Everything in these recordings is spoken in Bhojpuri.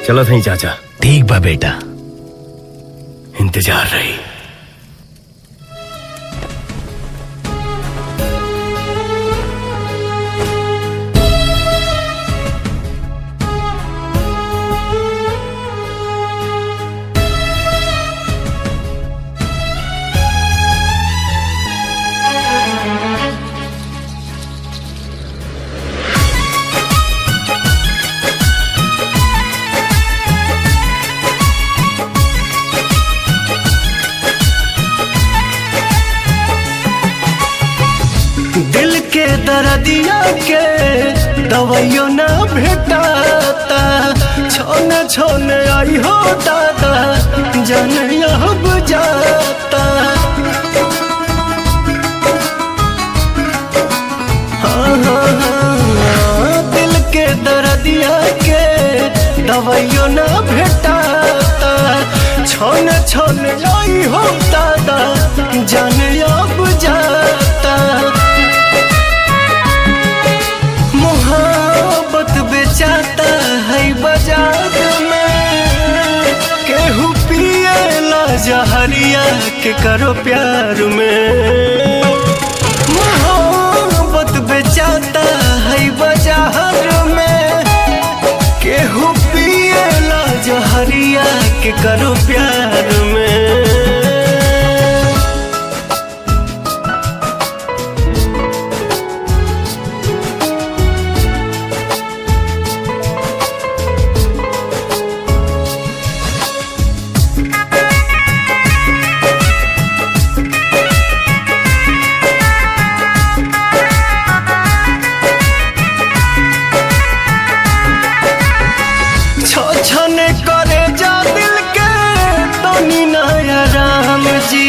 चलो थी चाचा। ठीक बा बेटा, इंतजार रही। दिल के दर्दिया के दवाइयों ना भेटाता, छोने छोने आई हो दादा जाने अब जाता। हाँ हाँ हाँ, दिल के दर्दिया के दवाइयों ना भेटाता, छोने छोने आई हो दादा जाने अब जाता। बेचाता है बाजार में, केहू पिएला जहरिया के करो प्यार में। मोहब्बत बेचाता है बाजार में, केहू पिएला जहरिया के करो प्यार में। छने करे जा दिल के तनी नया राम जी,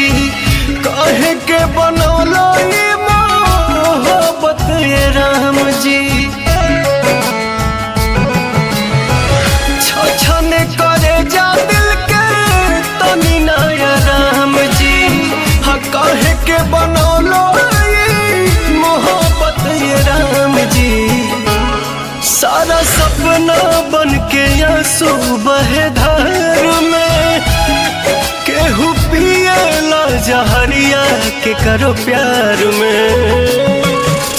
कहे के बनौलो ये मोहब्बत ये राम जी। छने करे जा दिल के तनी नया राम जी, हाँ कहे के बनौलो ये मोहब्बत ये राम जी। सारा सपना बन के आंसू बहे धार में, केहू पिएला जहरिया के करो प्यार में।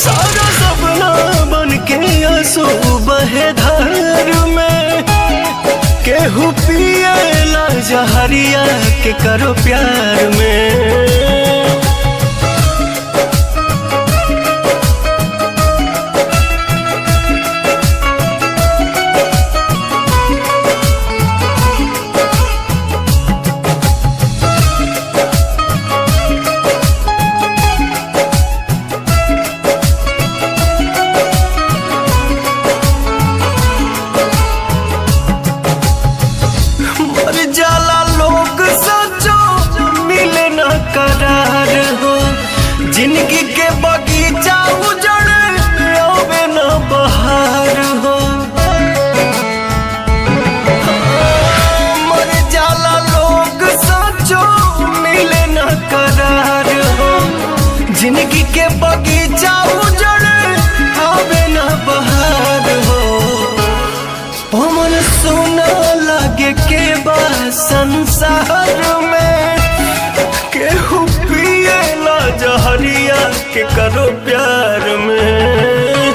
सारा सपना बन के आंसू बहे धार में, केहू पिएला जहरिया के करो प्यार में। जाला लोग सचो मिले न करार हो, जिंदगी के बगीचा उजड़ आवे न बहार हो। मर जाला लोग सचो मिले न करार हो, जिंदगी के बगीचा उजड़ आवे न बहार हो। पवन सोना लागे के संसार में, केहू पिएला जहरिया के करो प्यार में।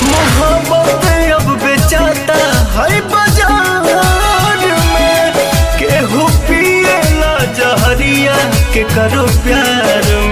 मोहब्बत अब बेचाता है बाजार में, केहू पिएला जहरिया के करो प्यार में।